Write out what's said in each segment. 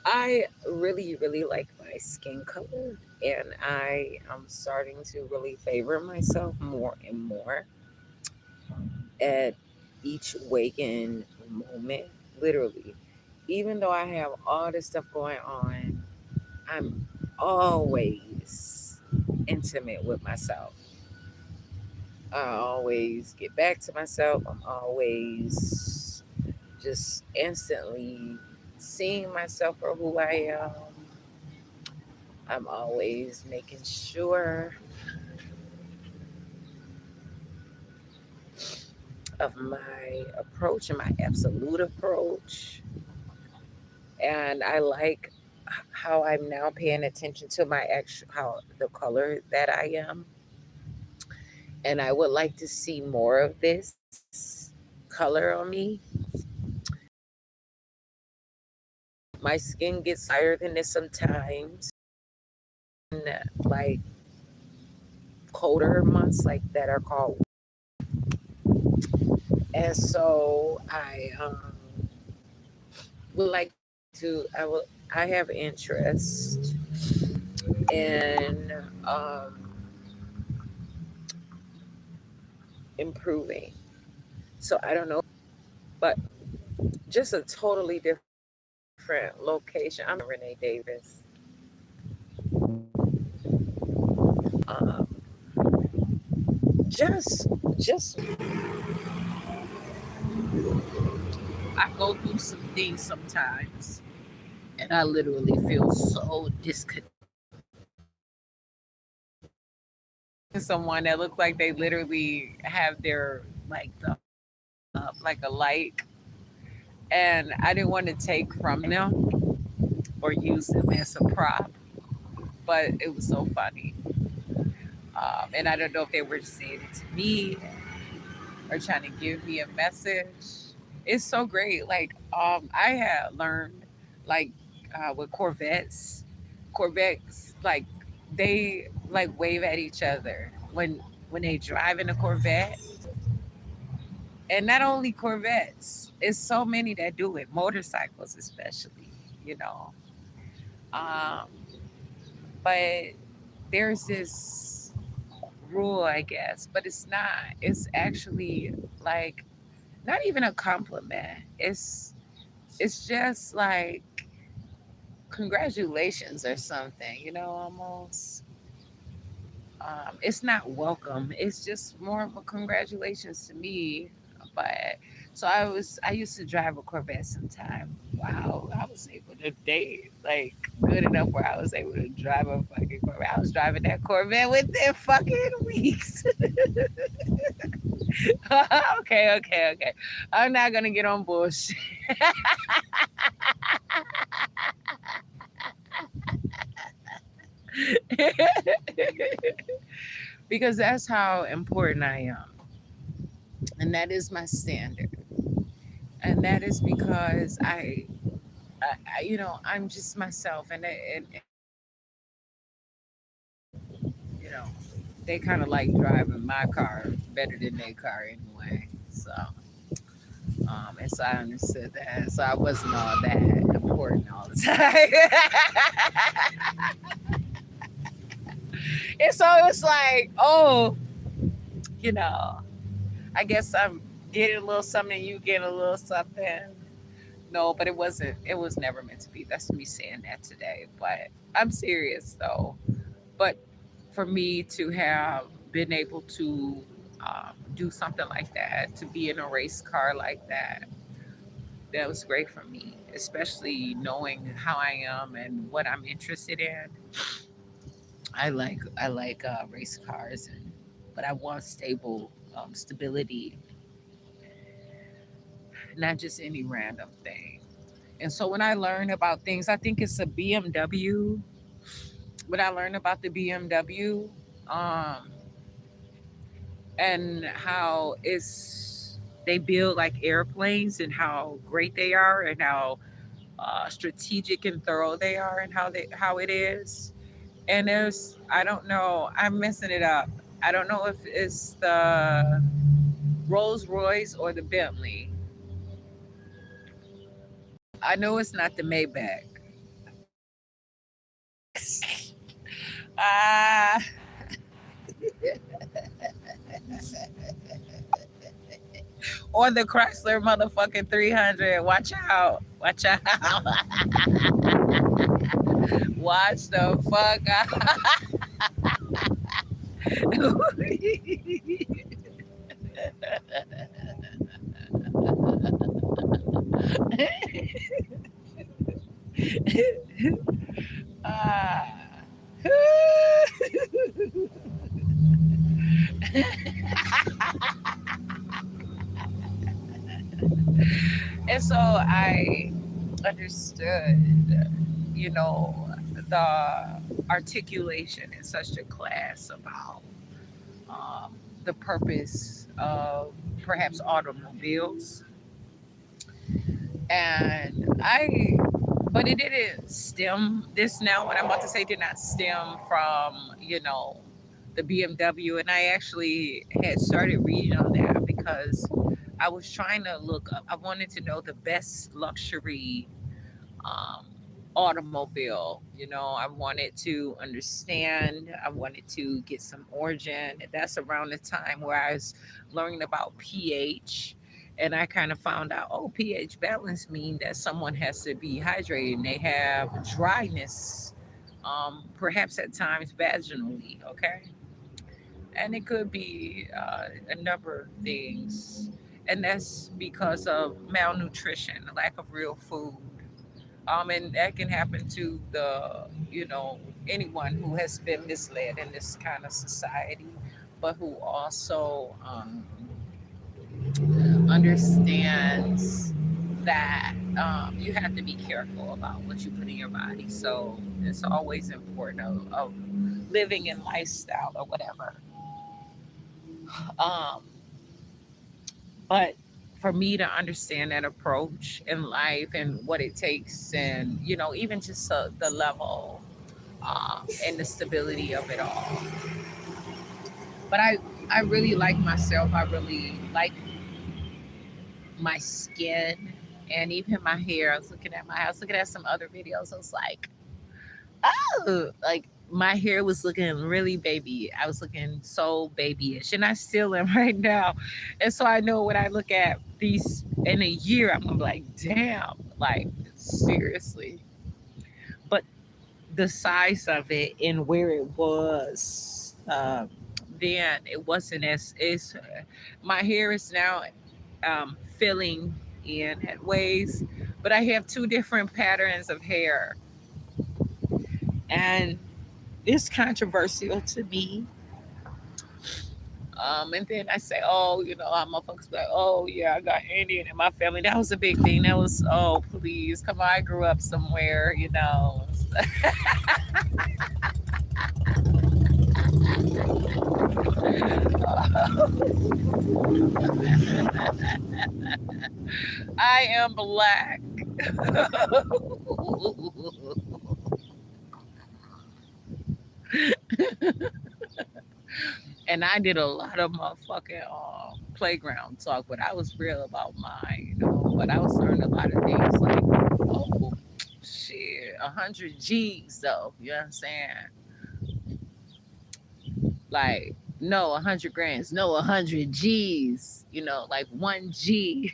I really, really like my skin color, and I am starting to really favor myself more and more at each waking moment. Literally, even though I have all this stuff going on, I'm always intimate with myself. I always get back to myself. I'm always just instantly seeing myself for who I am. I'm always making sure of my approach and my absolute approach. And I like how I'm now paying attention to my actual, how the color that I am. And I would like to see more of this color on me. My skin gets higher than this sometimes. And like colder months like that are called. And so I would like to I have interest in improving. So I don't know, but just a totally different location. I'm Jasmine Renee Davis. Um, just I go through some things sometimes, and I literally feel so disconnected. Someone that looks like they literally have their like thumb up like a like, and I didn't want to take from them or use them as a prop, but it was so funny. And I don't know if they were saying it to me or trying to give me a message. It's so great. Like I had learned like with Corvettes like they like wave at each other when they drive in a Corvette. And not only Corvettes, it's so many that do it, motorcycles especially, you know. Um, but there's this rule, I guess, but it's not. It's actually like not even a compliment. It's just like congratulations or something, you know, almost. It's not welcome. It's just more of a congratulations to me. But so I used to drive a Corvette sometime. Wow, I was able to date like good enough where I was able to drive a fucking Corvette. I was driving that Corvette within fucking weeks. Okay. I'm not gonna get on bullshit. Because that's how important I am. And that is my standard. And that is because you know, I'm just myself. You know, they kind of like driving my car better than their car anyway. So, and so I understood that. So I wasn't all that important all the time. And so it was like, oh, you know, I guess I'm getting a little something, you getting a little something. No, but it wasn't. It was never meant to be. That's me saying that today. But I'm serious though. But for me to have been able to do something like that, to be in a race car like that, that was great for me. Especially knowing how I am and what I'm interested in. I like race cars, and but I want stable stability, not just any random thing. And so when I learn about things, I think it's a BMW. When I learned about the BMW, um, and how it's they build like airplanes and how great they are and how strategic and thorough they are and how it is. And there's I don't know, I'm messing it up. I don't know if it's the Rolls Royce or the Bentley. I know it's not the Maybach. Ah, or the Chrysler motherfucking 300. Watch out. Watch out. Watch the fuck out. Ah. And so I understood, you know, the articulation in such a class about the purpose of perhaps automobiles. And but it didn't stem, this now, what I'm about to say did not stem from, the BMW. And I actually had started reading on that because I was trying to look up, I wanted to know the best luxury um, automobile. I wanted to understand, I wanted to get some origin. And that's around the time where I was learning about pH. And I kind of found out, oh, pH balance mean that someone has to be hydrated and they have dryness, perhaps at times vaginally, okay? And it could be a number of things. And that's because of malnutrition, lack of real food, and that can happen to anyone who has been misled in this kind of society, but who also understands that you have to be careful about what you put in your body. So it's always important of living in lifestyle or whatever. Um, but for me to understand that approach in life and what it takes, and even just the level and the stability of it all. But I really like myself. I really like my skin and even my hair. I was looking at some other videos. I was like, oh, like my hair was looking really baby. I was looking so babyish, and I still am right now. And so I know when I look at these in a year, I'm gonna be like, damn, like seriously. But the size of it and where it was, then it wasn't as it's my hair is now filling in at ways, but I have two different patterns of hair, and it's controversial to me. And then I say, oh, I'm motherfuckers be like, oh yeah, I got Indian in my family. That was a big thing. That was, oh please, come on, I grew up somewhere. I am black. And I did a lot of motherfucking playground talk, but I was real about mine. But I was learning a lot of things like, oh, shit, 100 G's though. You know what I'm saying? Like, no, 100 grams, no, 100 G's. Like 1 G,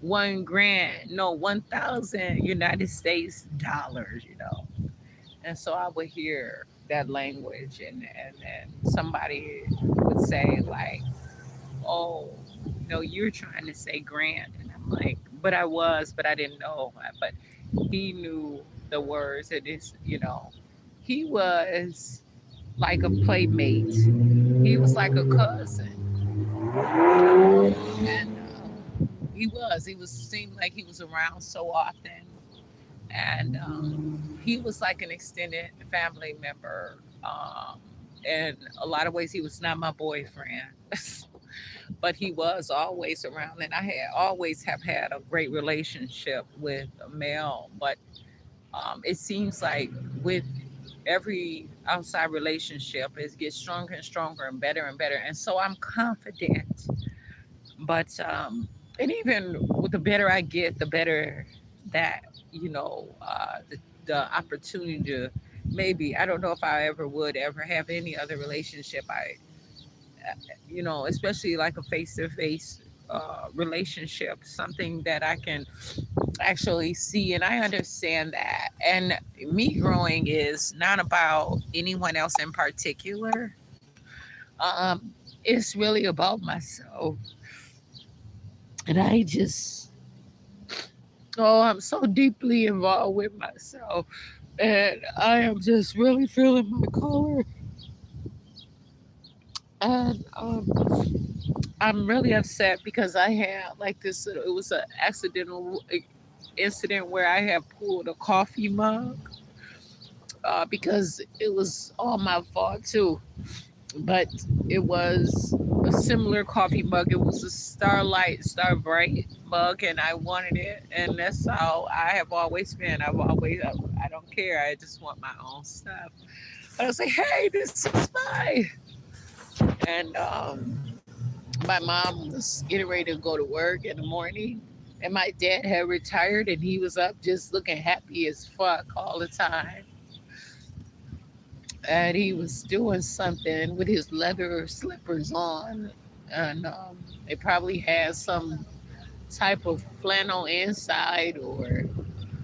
1 grand, no, 1,000 United States dollars. And so I would hear that language, and then somebody would say like, "Oh, no, you're trying to say grand," and I'm like, "But I was, but I didn't know." But he knew the words, and he was like a playmate. He was like a cousin, and he was seemed like he was around so often, and he was like an extended family member. In a lot of ways, he was not my boyfriend, but he was always around, and I had always have had a great relationship with a male. But it seems like with every outside relationship, it gets stronger and stronger and better. And so I'm confident. But and even with the better I get, the better that the opportunity to maybe I don't know if I ever would ever have any other relationship. Especially like a face to face relationship, something that I can actually see, and I understand that. And me growing is not about anyone else in particular. It's really about myself, and I'm so deeply involved with myself, and I am just really feeling my color. And I'm really upset because I had like this. It was an accidental incident where I had pulled a coffee mug because it was all my fault too. But it was a similar coffee mug. It was a Starlight, Starbright mug, and I wanted it. And that's how I have always been. I don't care. I just want my own stuff. I was like, hey, this is mine. And my mom was getting ready to go to work in the morning. And my dad had retired and he was up just looking happy as fuck all the time. And he was doing something with his leather slippers on. And it probably had some type of flannel inside or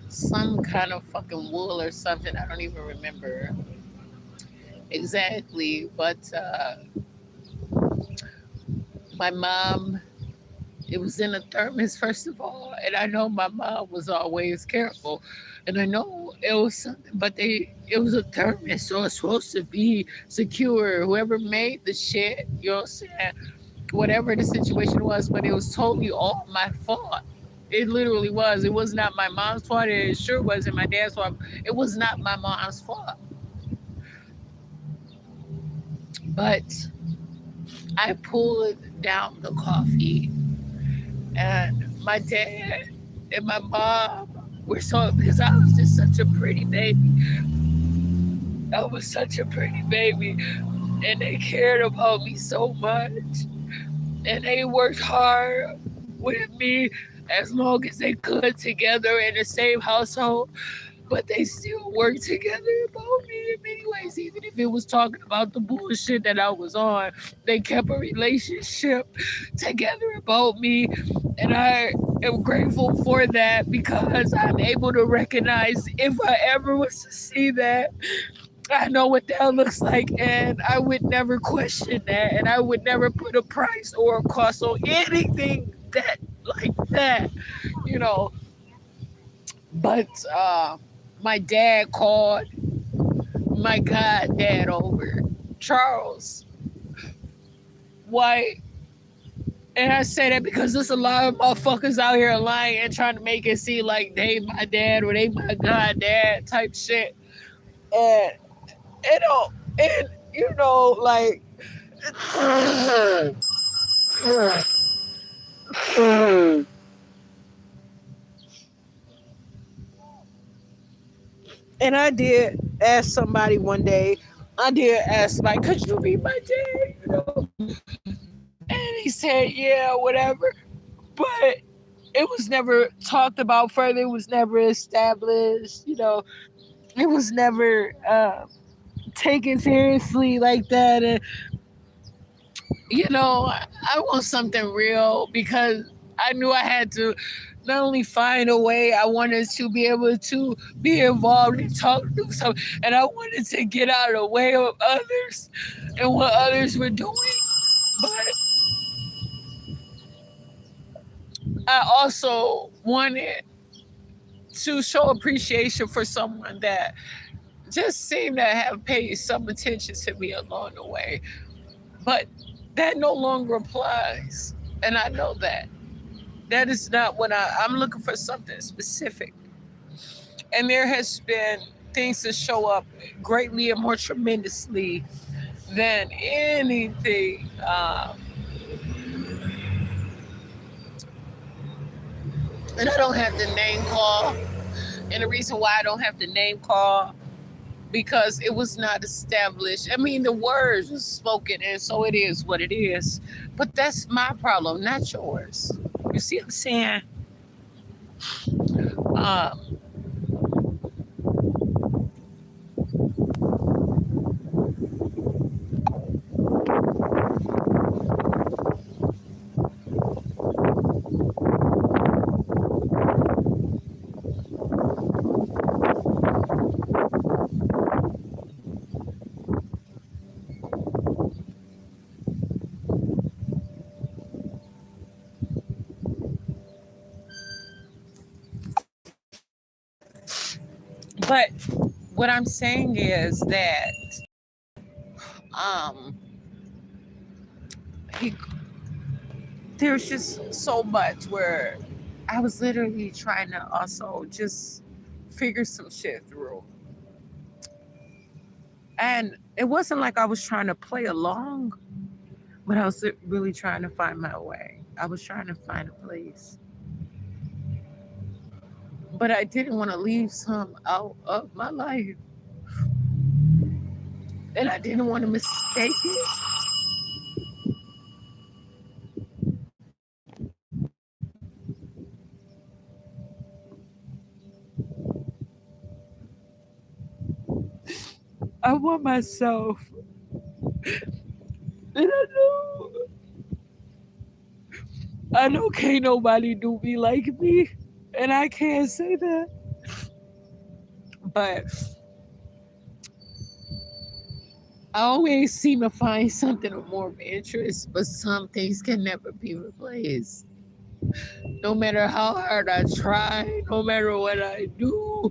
some kind of fucking wool or something. I don't even remember exactly. But my mom, it was in a thermos, first of all. And I know my mom was always careful. And I know it was something, but it was a thermos, so it's supposed to be secure. Whoever made the shit, you know what I'm saying? Whatever the situation was, but it was totally all my fault. It literally was. It was not my mom's fault. It sure wasn't my dad's fault. It was not my mom's fault. But I pulled down the coffee, and my dad and my mom were so, because I was just such a pretty baby. I was such a pretty baby, and they cared about me so much, and they worked hard with me as long as they could together in the same household, but they still worked together about me in many ways. Even if it was talking about the bullshit that I was on, they kept a relationship together about me. And I am grateful for that because I'm able to recognize if I ever was to see that, I know what that looks like, and I would never question that, and I would never put a price or a cost on anything that like that, you know. But my dad called my goddad over, Charles White. And I say that because there's a lot of motherfuckers out here lying and trying to make it seem like they my dad or they my goddad type shit. And you know, and you know, like and I did ask somebody one day, I did ask like, could you be my dad? You know? And he said, yeah, whatever. But it was never talked about further. It was never established. You know, it was never taken seriously like that. And I want something real because I knew I had to not only find a way, I wanted to be able to be involved and talk to something, and I wanted to get out of the way of others and what others were doing. But I also wanted to show appreciation for someone that just seemed to have paid some attention to me along the way. But that no longer applies. And I know that. That is not what I'm looking for, something specific. And there has been things that show up greatly and more tremendously than anything. And I don't have to name call. And the reason why I don't have to name call, because it was not established. I mean, the words was spoken, and so it is what it is. But that's my problem, not yours. You see what I'm saying? Um, But what I'm saying is that um he there's just so much where I was literally trying to also just figure some shit through. And it wasn't like I was trying to play along, but I was really trying to find my way. I was trying to find a place. But I didn't want to leave some out of my life. And I didn't want to mistake it. I want myself. And I know can't nobody do me like me. And I can't say that. But I always seem to find something of more of interest, but some things can never be replaced. No matter how hard I try, no matter what I do,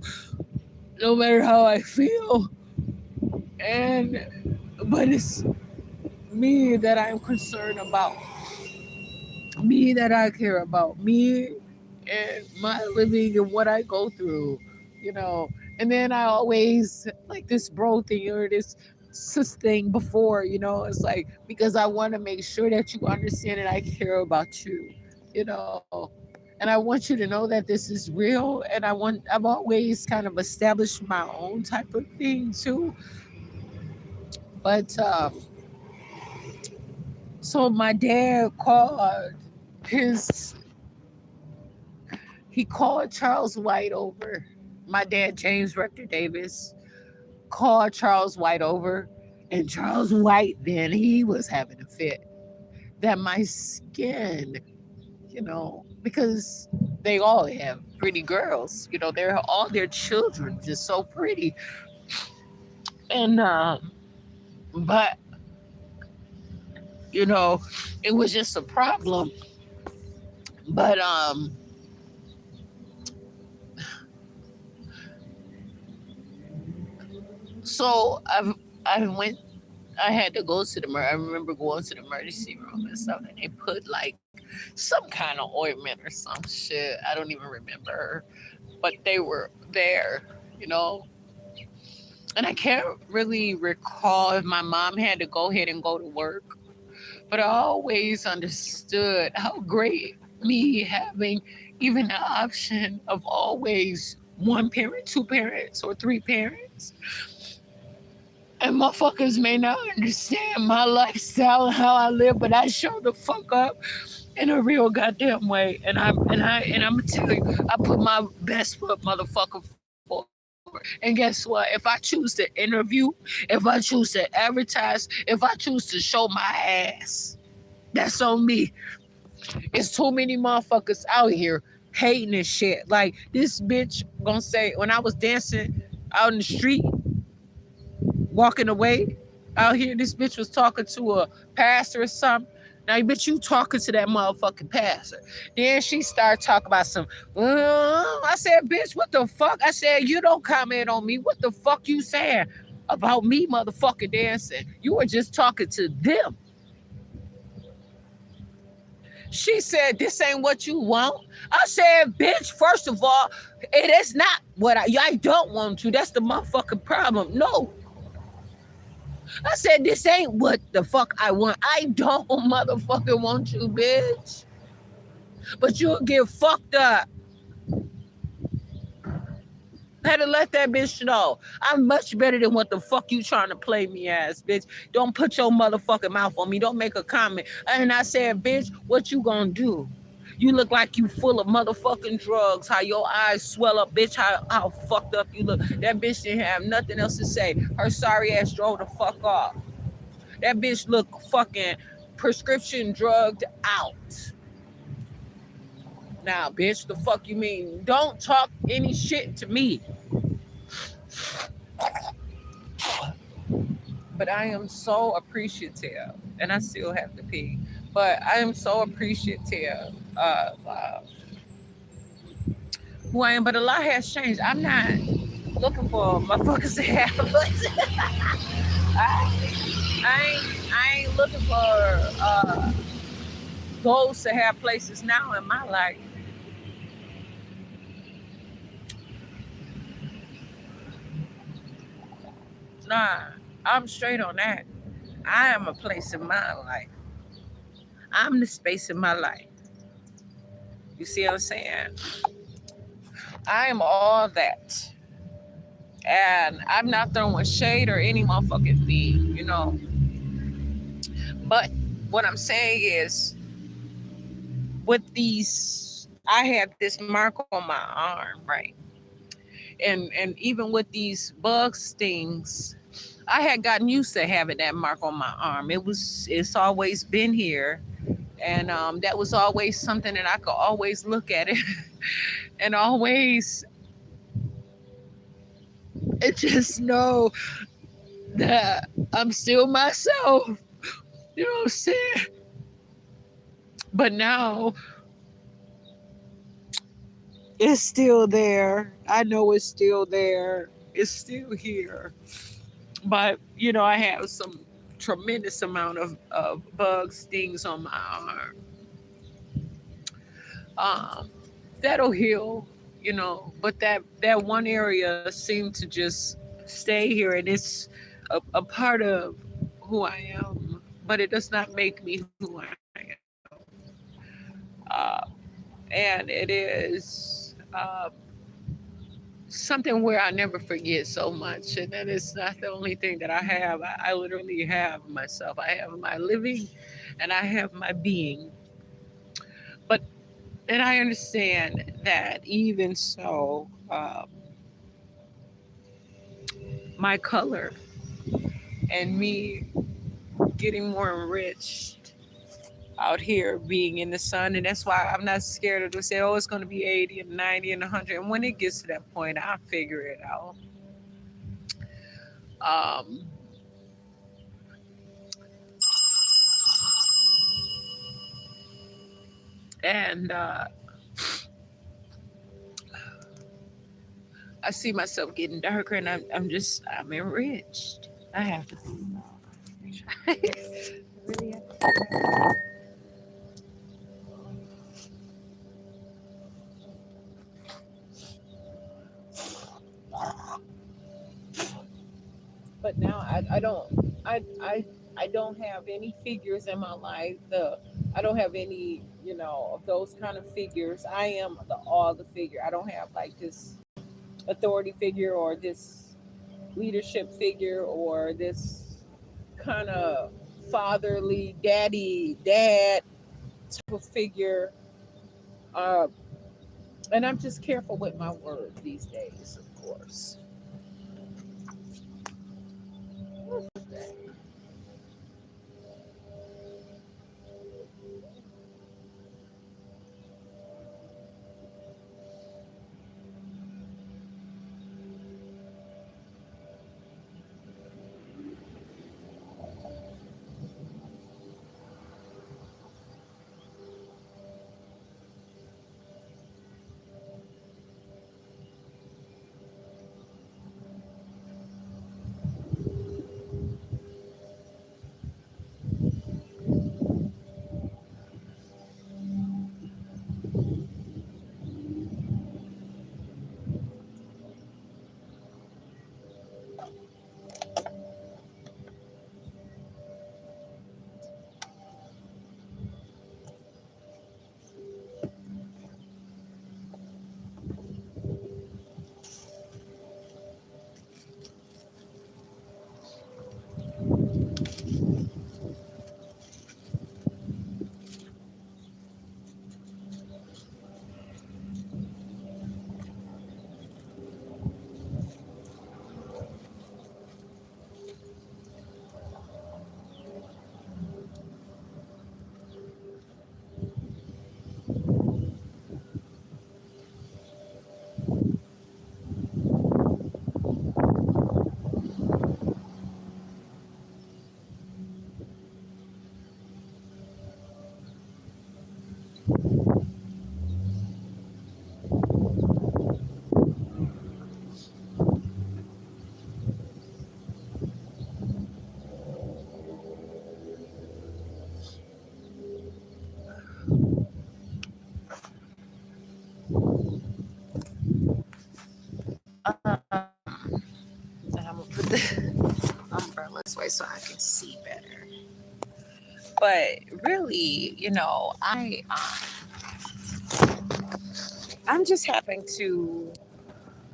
no matter how I feel. And but it's me that I'm concerned about, me that I care about, me and my living and what I go through, you know. And then I always like this bro thing or this sis thing before, it's like because I want to make sure that you understand that I care about you, you know. And I want you to know that this is real. And I've always kind of established my own type of thing too. But so my dad called his he called Charles White over. My dad, James Rector Davis, called Charles White over. And Charles White, then he was having a fit that my skin, because they all have pretty girls, they're all their children, just so pretty. And, but, you know, it was just a problem. But, so I went I had to go to I remember going to the emergency room and stuff, and they put like some kind of ointment or some shit. I don't even remember, but they were there, you know. And I can't really recall if my mom had to go ahead and go to work, but I always understood how great me having even the option of always one parent, two parents, or three parents. And motherfuckers may not understand my lifestyle and how I live, but I show the fuck up in a real goddamn way. And I'm gonna tell you, I put my best foot motherfucker forward. And guess what? If I choose to interview, if I choose to advertise, if I choose to show my ass, that's on me. It's too many motherfuckers out here hating and shit. Like this bitch gonna say when I was dancing out in the street, walking away out here, this bitch was talking to a pastor or something. Now, bitch, you talking to that motherfucking pastor. Then she started talking about some, I said, bitch, what the fuck? I said, you don't comment on me. What the fuck you saying about me motherfucking dancing? You were just talking to them. She said, this ain't what you want. I said, bitch, first of all, it is not what I don't want to. That's the motherfucking problem. No, I said, this ain't what the fuck I want. I don't motherfucking want you, bitch. But you'll get fucked up. I had to let that bitch know. I'm much better than what the fuck you trying to play me as, bitch. Don't put your motherfucking mouth on me. Don't make a comment. And I said, bitch, what you gonna do? You look like you full of motherfucking drugs. How your eyes swell up, bitch. How fucked up you look. That bitch didn't have nothing else to say. Her sorry ass drove the fuck off. That bitch look fucking prescription drugged out. Now, bitch, the fuck you mean? Don't talk any shit to me. But I am so appreciative, and I still have to pee. But I am so appreciative of who I am. But a lot has changed. I'm not. looking for motherfuckers to have places. I ain't looking for goals to have places now in my life. Nah, I'm straight on that. I am a place in my life. I'm the space in my life. You see what I'm saying? I am all that. And I'm not throwing shade or any motherfucking thing, you know. But what I'm saying is, with these, I had this mark on my arm, right? And even with these bug stings, I had gotten used to having that mark on my arm. It's always been here, and that was always something that I could always look at it and always just know that I'm still myself. You know what I'm saying? But now it's still there. I know it's still there. It's still here. But I have some tremendous amount of bug stings on my arm. Um, that'll heal, but that one area seemed to just stay here, and it's a part of who I am, but it does not make me who I am. Uh, and it is something where I never forget so much. And that is not the only thing that I have. I literally have myself. I have my living and I have my being. But and I understand that even so, my color and me getting more enriched out here being in the sun. And that's why I'm not scared of to say, oh, it's going to be 80 and 90 and 100. And when it gets to that point, I'll figure it out. Um, and I see myself getting darker, and I'm enriched. I have to be. Really have to. But now I don't have any figures in my life. I don't have any of those kind of figures. I am the figure. I don't have like this authority figure or this leadership figure or this kind of fatherly dad type of figure. Uh, and I'm just careful with my words these days, of course. umbrellas way so I can see better. But really, I'm just having to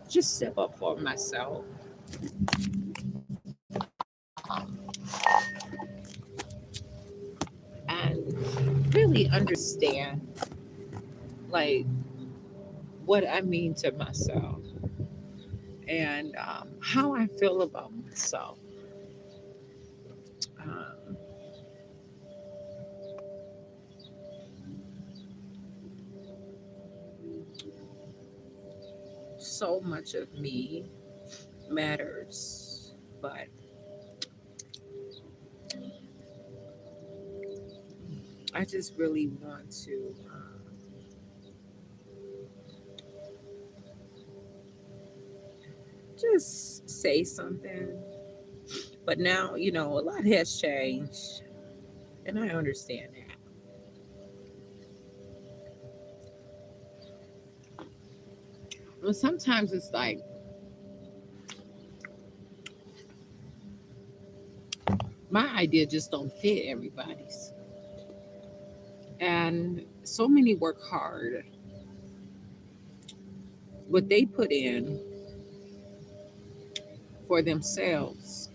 just step up for myself, and really understand like what I mean to myself, and how I feel about myself. Um, so much of me matters, but I just really want to just say something. But now, a lot has changed, and I understand that. But sometimes it's like my idea just don't fit everybody's. And so many work hard. What they put in for themselves,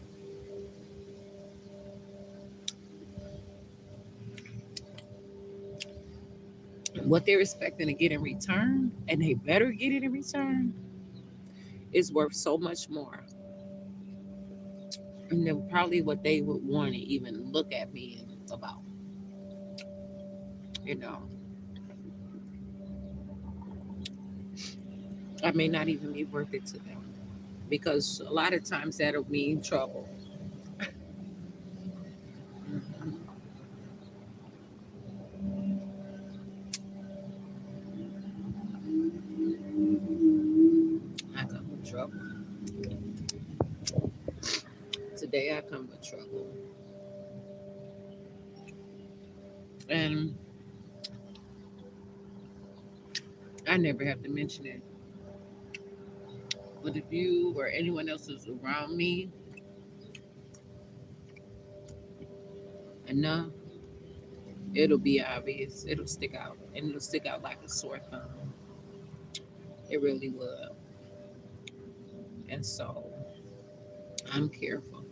what they're expecting to get in return, and they better get it in return, is worth so much more. And then probably what they would want to even look at me about, you know. I may not even be worth it to them because a lot of times that'll mean trouble. Mhm. I come with trouble. Today I come with trouble. And I never have to mention it. But if you or anyone else is around me enough, it'll be obvious. It'll stick out. And it'll stick out like a sore thumb. It really will. And so I'm careful.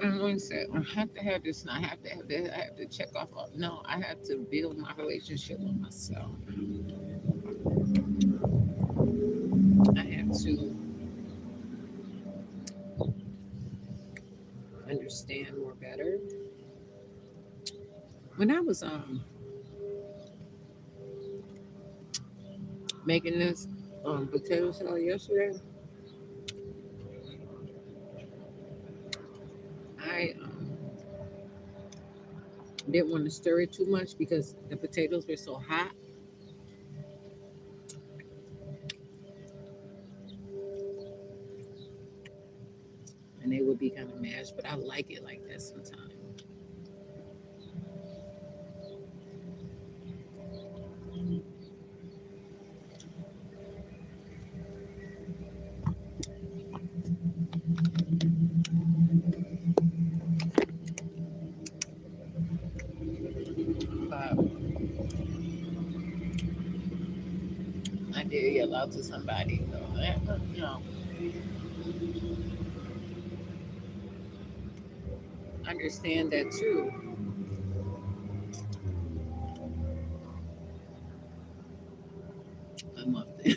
I'm going to say, I have to have this and I have to have that. I have to check off. No, I have to build my relationship with myself. I have to understand more better. When I was making this potato salad yesterday, I didn't want to stir it too much because the potatoes were so hot and they would be kind of mashed. But I like it like that sometimes. But I did yell out to somebody, though. Understand that too. I'm often,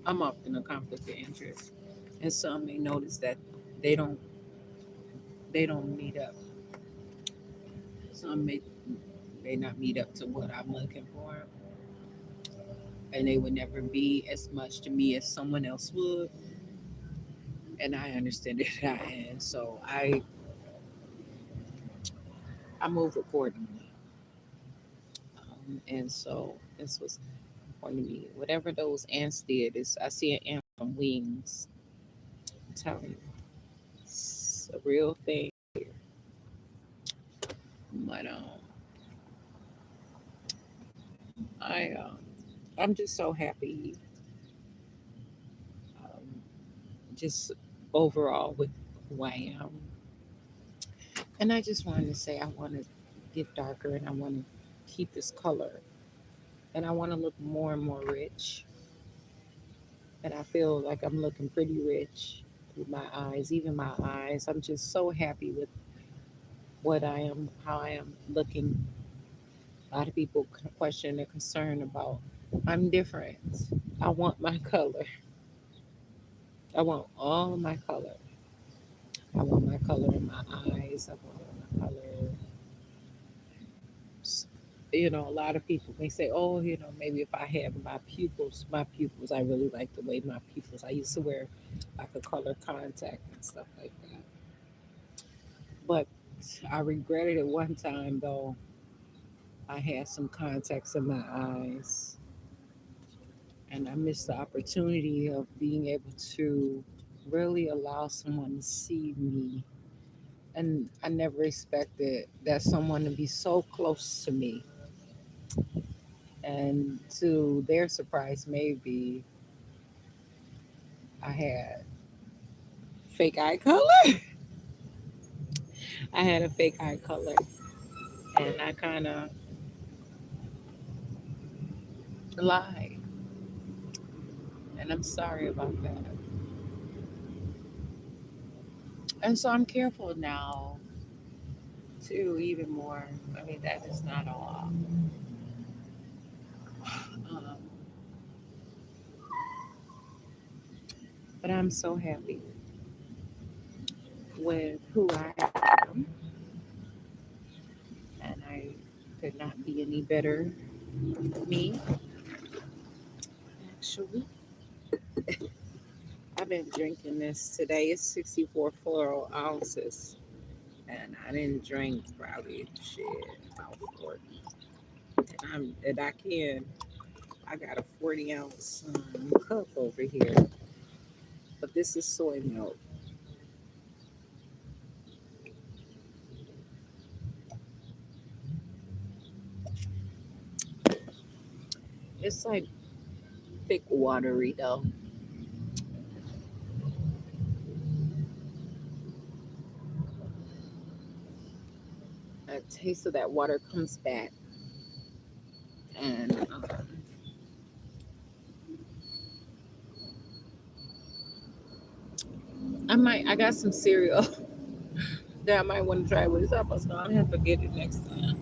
I'm often a conflict of interest, and some may notice that they don't they don't meet up. Some may not meet up to what I'm looking for, and they would never be as much to me as someone else would. And I understand it. And so I move accordingly. And so this was important to me. Whatever those ants did is I see an ant from wings. I'm telling you. the real thing. But I I'm just so happy, um, just overall with who I am. And I just wanted to say I want to get darker and I want to keep this color and I want to look more and more rich. And I feel like I'm looking pretty rich with my eyes, even my eyes. I'm just so happy with what I am, how I am looking. A lot of people question and concern about I'm different. I want my color. I want all my color. I want my color in my eyes. I want my color. A lot of people may say, oh, maybe if I had my pupils, I really like the way my pupils. I used to wear like a color contact and stuff like that. But I regretted it one time though. I had some contacts in my eyes and I missed the opportunity of being able to really allow someone to see me. And I never expected that someone to be so close to me. And to their surprise, maybe I had fake eye color. I had a fake eye color. And I kind of lied. And I'm sorry about that. And so I'm careful now, too, even more. I mean, that is not all. Um, but I'm so happy with who I am. And I could not be any better me, actually. I've been drinking this today. It's 64 floral ounces. And I didn't drink probably shit about 40. And I got a 40-ounce cup over here. But this is soy milk. It's like thick watery though. A taste of that water comes back. And I got some cereal that I might want to try with this apple. So I'll have to get it next time.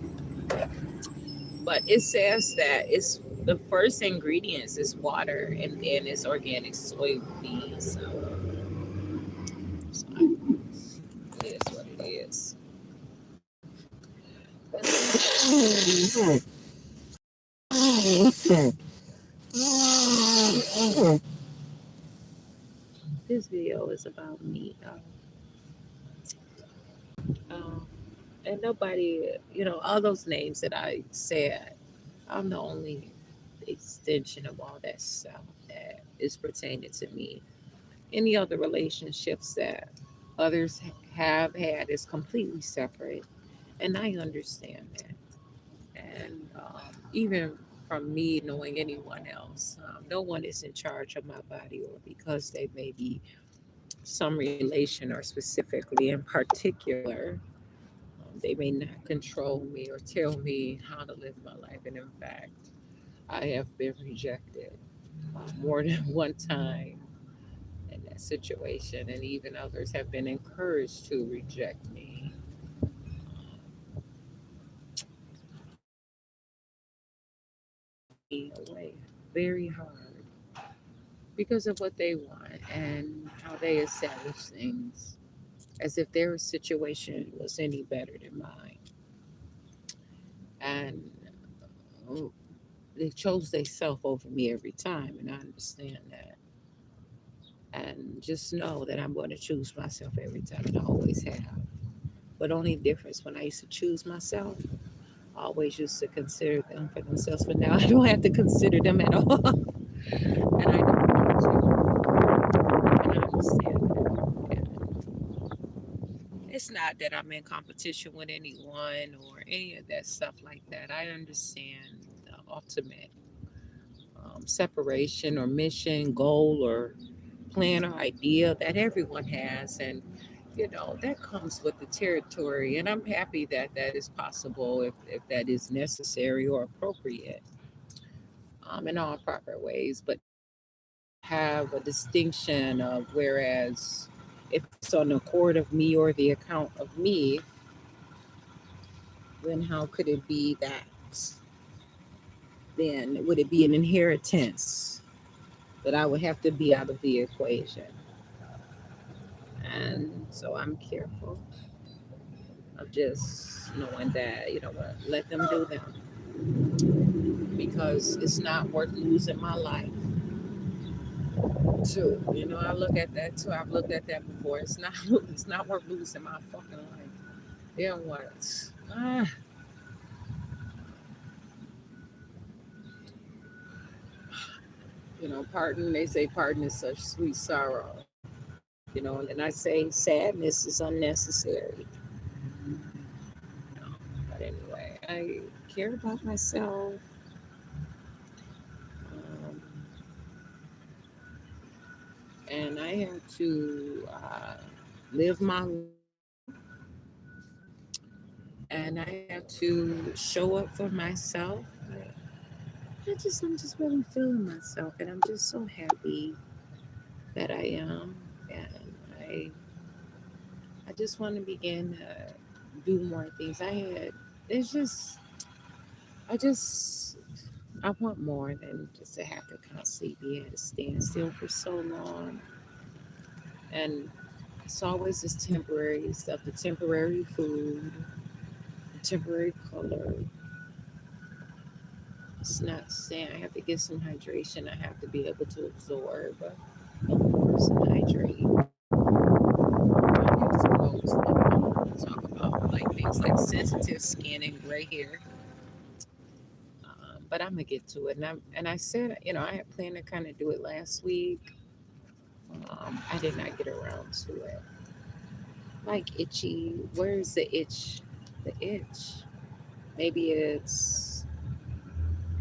But it says that it's the first ingredients is water and then it's organic soybeans. So it is what it is. This video is about me. Um, and nobody, all those names that I said, I'm the only extension of all that stuff that is pertaining to me. Any other relationships that others have had is completely separate. And I understand that. And even from me knowing anyone else, no one is in charge of my body or because they may be some relation or specifically in particular. They may not control me or tell me how to live my life. And in fact, I have been rejected more than one time in that situation. And even others have been encouraged to reject me. Me away very hard because of what they want and how they establish things as if their situation was any better than mine. And oh, they chose they self over me every time, and I understand that. And just know that I'm going to choose myself every time, and I always have. But only difference when I used to choose myself, I always used to consider them for themselves, but now I don't have to consider them at all, and I don't want to, and I understand that. it's not that I'm in competition with anyone or any of that stuff like that. I understand the ultimate separation or mission, goal, or plan or idea that everyone has. And, that comes with the territory. And I'm happy that that is possible if that is necessary or appropriate in all proper ways. But have a distinction of whereas if it's on the accord of me or the account of me, then how could it be that? Then would it be an inheritance that I would have to be out of the equation? And so I'm careful of just knowing that, what, let them do them because it's not worth losing my life too. I look at that too. I've looked at that before. It's not it's not worth losing my fucking life. Then what? Pardon, they say pardon is such sweet sorrow. And I say sadness is unnecessary. You know. But anyway, I care about myself. Um, and I have to live my life, and I have to show up for myself. I'm just really feeling myself, and I'm just so happy that I am, and I just want to begin to do more things. It's just, I just, I want more than just to have to constantly be at a standstill for so long, and it's always this temporary stuff, the temporary food, the temporary color. It's not saying I have to get some hydration. I have to be able to absorb, of course, and hydrate. Talk about like things like sensitive skin and gray hair. But I'm gonna get to it, and I said, I had planned to kind of do it last week. I did not get around to it. Like itchy. Where's the itch? The itch. Maybe it's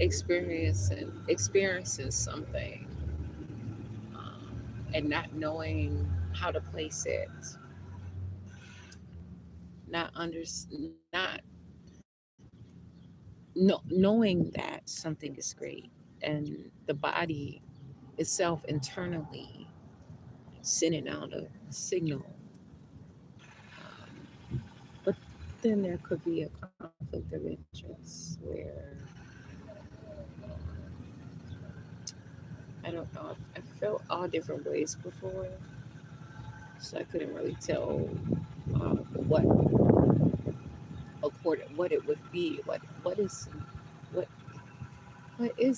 experiencing something, and not knowing how to place it, not under, not no, knowing that something is great, and the body itself internally sending out a signal. But then there could be a conflict of interest where I don't know. I felt all different ways before, so I couldn't really tell what it would be. What what is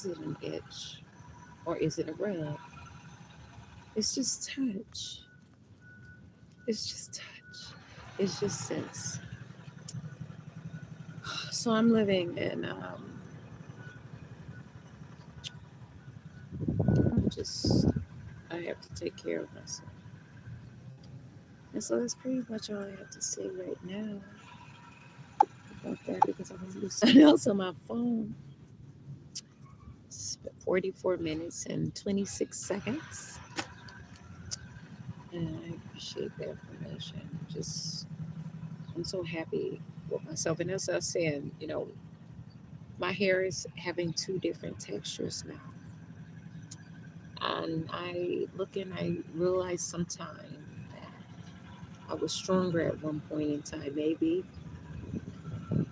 it? An itch or is it a rub? It's just touch. It's just touch. It's just sense. So I'm living in just I have to take care of myself. And so that's pretty much all I have to say right now about that because I'm gonna do something else on my phone. It's 44 minutes and 26 seconds. And I appreciate the information. I'm so happy with myself. And as I was saying, my hair is having two different textures now. And I look and I realize sometime that I was stronger at one point in time, maybe.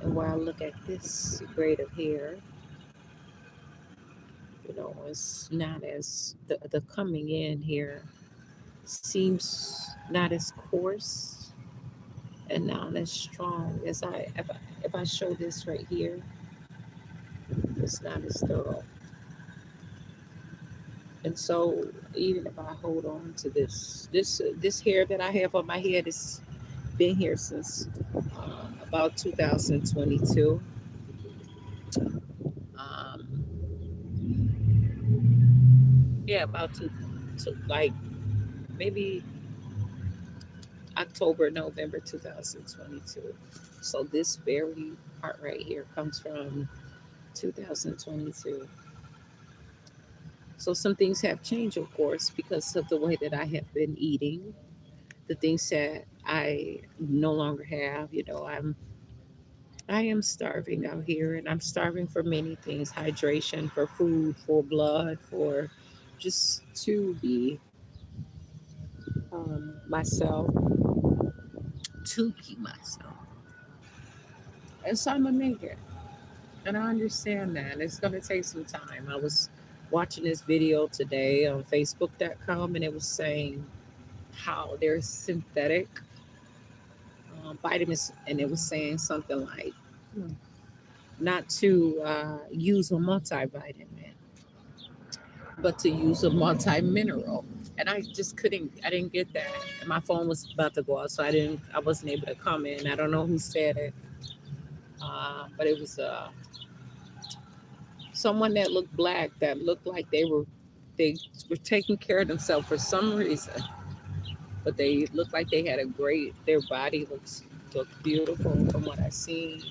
And where I look at this braid of hair, it's not as the coming in here seems not as coarse and not as strong as if I show this right here, it's not as thorough. And so even if I hold on to this hair that I have on my head, has been here since about 2022. Um, yeah, about like maybe October, November 2022. So this very part right here comes from 2022. So some things have changed, of course, because of the way that I have been eating, the things that I no longer have. I am starving out here, and I'm starving for many things: hydration, for food, for blood, for just to be myself, to be myself. And so I'm gonna make it. And I understand that. It's gonna take some time. I was watching this video today on Facebook.com, and it was saying how there's synthetic vitamins, and it was saying something like not to use a multivitamin, but to use a multi-mineral. And I just couldn't, I didn't get that. And my phone was about to go out, so I wasn't able to comment. I don't know who said it, but it was someone that looked black, that looked like they were taking care of themselves for some reason, but they looked like they had a great, their body looked beautiful from what I seen.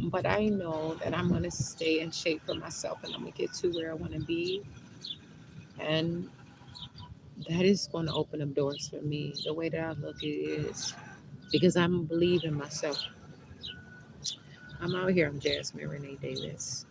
But I know that I'm gonna stay in shape for myself, and I'm gonna get to where I want to be, and that is going to open up doors for me. The way that I look at it is because I'm believing myself. I'm out here. I'm Jasmine Renee Davis.